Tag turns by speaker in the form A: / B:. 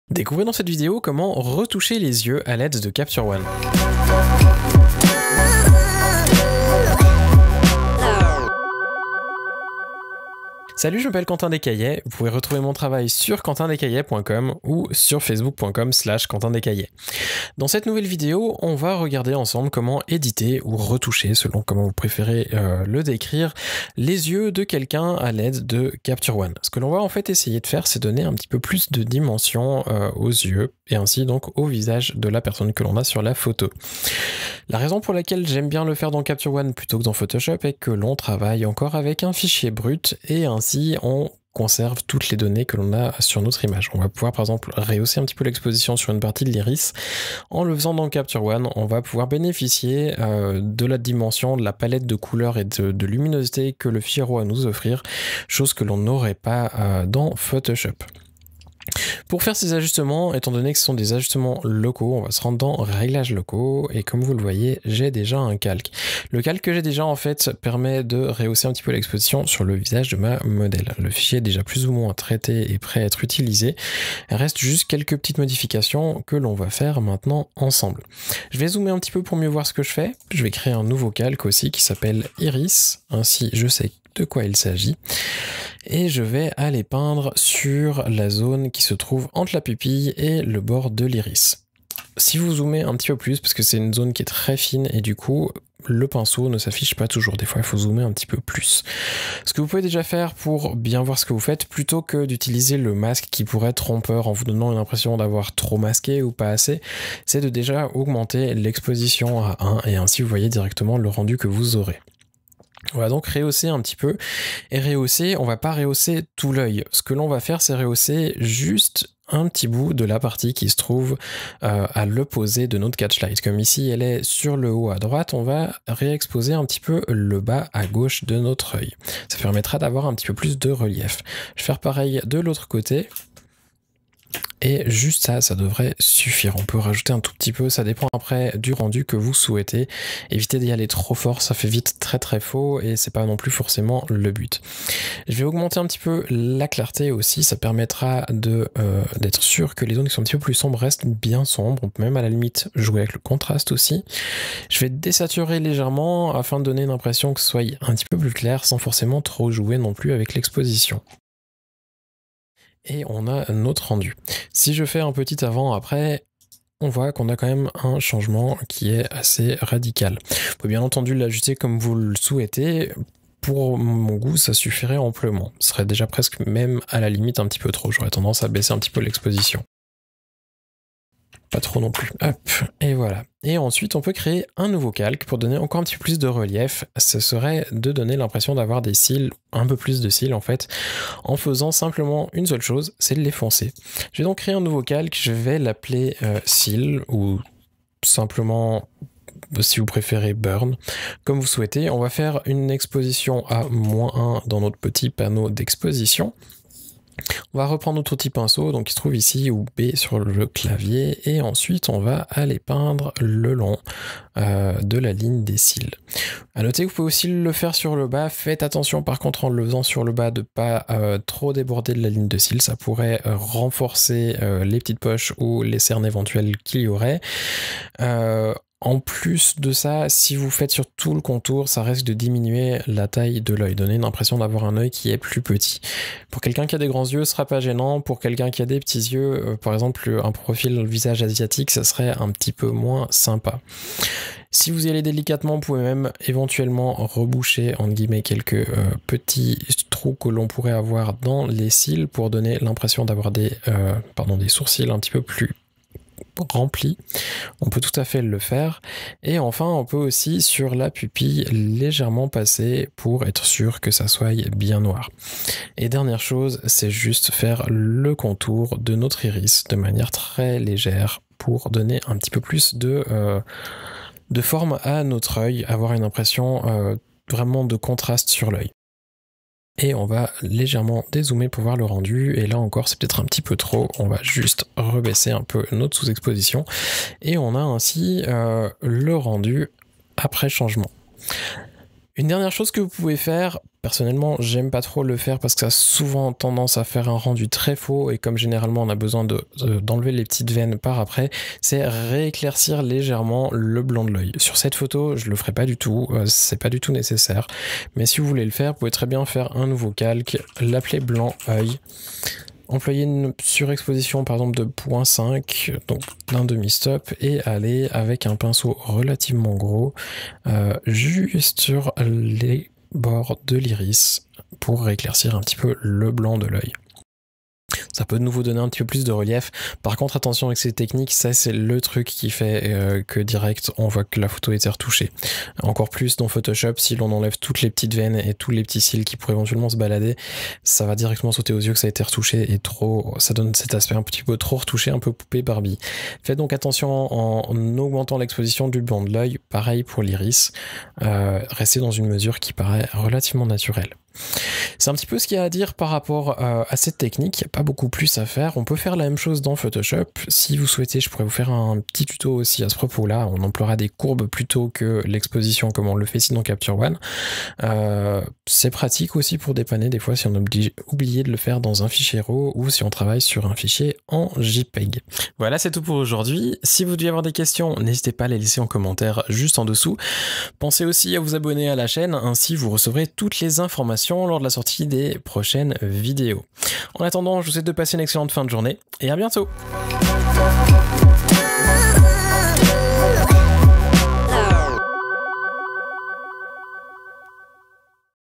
A: Découvrez dans cette vidéo comment retoucher les yeux à l'aide de Capture One. Salut, je m'appelle Quentin Descaillets. Vous pouvez retrouver mon travail sur quentindescaillets.com ou sur facebook.com/quentindescaillets. Dans cette nouvelle vidéo, on va regarder ensemble comment éditer ou retoucher, selon comment vous préférez le décrire, les yeux de quelqu'un à l'aide de Capture One. Ce que l'on va en fait essayer de faire, c'est donner un petit peu plus de dimension aux yeux et ainsi donc au visage de la personne que l'on a sur la photo. La raison pour laquelle j'aime bien le faire dans Capture One plutôt que dans Photoshop est que l'on travaille encore avec un fichier brut et ainsi on conserve toutes les données que l'on a sur notre image. On va pouvoir par exemple rehausser un petit peu l'exposition sur une partie de l'iris. En le faisant dans Capture One, on va pouvoir bénéficier de la dimension, de la palette de couleurs et de luminosité que le fichier RAW a nous offrir, chose que l'on n'aurait pas dans Photoshop. Pour faire ces ajustements, étant donné que ce sont des ajustements locaux, on va se rendre dans Réglages locaux et comme vous le voyez, j'ai déjà un calque. Le calque que j'ai déjà en fait permet de rehausser un petit peu l'exposition sur le visage de ma modèle. Le fichier est déjà plus ou moins traité et prêt à être utilisé. Il reste juste quelques petites modifications que l'on va faire maintenant ensemble. Je vais zoomer un petit peu pour mieux voir ce que je fais. Je vais créer un nouveau calque aussi qui s'appelle Iris, ainsi je sais de quoi il s'agit. Et je vais aller peindre sur la zone qui se trouve entre la pupille et le bord de l'iris. Si vous zoomez un petit peu plus, parce que c'est une zone qui est très fine et du coup le pinceau ne s'affiche pas toujours, des fois il faut zoomer un petit peu plus. Ce que vous pouvez déjà faire pour bien voir ce que vous faites, plutôt que d'utiliser le masque qui pourrait être trompeur en vous donnant une impression d'avoir trop masqué ou pas assez, c'est de déjà augmenter l'exposition à 1 et ainsi vous voyez directement le rendu que vous aurez. On va donc rehausser un petit peu, et rehausser, on va pas rehausser tout l'œil. Ce que l'on va faire, c'est rehausser juste un petit bout de la partie qui se trouve à l'opposé de notre catchlight. Comme ici, elle est sur le haut à droite, on va réexposer un petit peu le bas à gauche de notre œil. Ça permettra d'avoir un petit peu plus de relief. Je vais faire pareil de l'autre côté. Et juste ça devrait suffire. On peut rajouter un tout petit peu, ça dépend après du rendu que vous souhaitez. Évitez d'y aller trop fort, ça fait vite très faux et c'est pas non plus forcément le but. Je vais augmenter un petit peu la clarté aussi, ça permettra d'être sûr que les zones qui sont un petit peu plus sombres restent bien sombres. On peut même à la limite jouer avec le contraste aussi. Je vais désaturer légèrement afin de donner une impression que ce soit un petit peu plus clair sans forcément trop jouer non plus avec l'exposition. Et on a notre rendu. Si je fais un petit avant-après, on voit qu'on a quand même un changement qui est assez radical. Vous pouvez bien entendu l'ajuster comme vous le souhaitez. Pour mon goût, ça suffirait amplement. Ce serait déjà presque même à la limite un petit peu trop. J'aurais tendance à baisser un petit peu l'exposition. Pas trop non plus. Hop, et voilà. Et ensuite, on peut créer un nouveau calque pour donner encore un petit peu plus de relief. Ce serait de donner l'impression d'avoir des cils, un peu plus de cils en fait, en faisant simplement une seule chose, c'est de les foncer. Je vais donc créer un nouveau calque, je vais l'appeler cils ou simplement, si vous préférez, burn, comme vous souhaitez. On va faire une exposition à -1 dans notre petit panneau d'exposition. On va reprendre notre outil pinceau, donc qui se trouve ici, ou B sur le clavier, et ensuite on va aller peindre le long de la ligne des cils. À noter que vous pouvez aussi le faire sur le bas, faites attention par contre en le faisant sur le bas de pas trop déborder de la ligne de cils, ça pourrait renforcer les petites poches ou les cernes éventuelles qu'il y aurait. En plus de ça, si vous faites sur tout le contour, ça risque de diminuer la taille de l'œil, donner une impression d'avoir un œil qui est plus petit. Pour quelqu'un qui a des grands yeux, ce sera pas gênant. Pour quelqu'un qui a des petits yeux, par exemple un profil visage asiatique, ça serait un petit peu moins sympa. Si vous y allez délicatement, vous pouvez même éventuellement reboucher entre guillemets quelques petits trous que l'on pourrait avoir dans les cils pour donner l'impression d'avoir des sourcils un petit peu plus rempli. On peut tout à fait le faire. Et enfin, on peut aussi sur la pupille légèrement passer pour être sûr que ça soit bien noir. Et dernière chose, c'est juste faire le contour de notre iris de manière très légère pour donner un petit peu plus de forme à notre œil, avoir une impression vraiment de contraste sur l'œil. Et on va légèrement dézoomer pour voir le rendu, et là encore c'est peut-être un petit peu trop, on va juste rebaisser un peu notre sous-exposition, et on a ainsi le rendu après changement. Une dernière chose que vous pouvez faire, Personnellement, j'aime pas trop le faire parce que ça a souvent tendance à faire un rendu très faux, et comme généralement on a besoin d'enlever les petites veines par après, c'est rééclaircir légèrement le blanc de l'œil. Sur cette photo, je le ferai pas du tout, c'est pas du tout nécessaire, mais si vous voulez le faire, vous pouvez très bien faire un nouveau calque, l'appeler blanc œil, employer une surexposition par exemple de 0.5, donc d'un demi-stop, et aller avec un pinceau relativement gros juste sur les bords de l'iris pour éclaircir un petit peu le blanc de l'œil. Ça peut de nouveau donner un petit peu plus de relief. Par contre, attention avec ces techniques, ça c'est le truc qui fait que direct on voit que la photo est retouchée. Encore plus dans Photoshop, si l'on enlève toutes les petites veines et tous les petits cils qui pourraient éventuellement se balader, ça va directement sauter aux yeux que ça a été retouché, et ça donne cet aspect un petit peu trop retouché, un peu poupée Barbie. Faites donc attention en augmentant l'exposition du blanc de l'œil, pareil pour l'iris, restez dans une mesure qui paraît relativement naturelle. C'est un petit peu ce qu'il y a à dire par rapport à cette technique. Il n'y a pas beaucoup plus à faire. On peut faire la même chose dans Photoshop. Si vous souhaitez, je pourrais vous faire un petit tuto aussi à ce propos-là. On emploiera des courbes plutôt que l'exposition comme on le fait ici dans Capture One. C'est pratique aussi pour dépanner des fois si on a oublié de le faire dans un fichier RAW ou si on travaille sur un fichier en JPEG. Voilà, c'est tout pour aujourd'hui. Si vous devez avoir des questions, n'hésitez pas à les laisser en commentaire juste en dessous. Pensez aussi à vous abonner à la chaîne, ainsi vous recevrez toutes les informations lors de la sortie des prochaines vidéos. En attendant, je vous souhaite de passer une excellente fin de journée et à bientôt.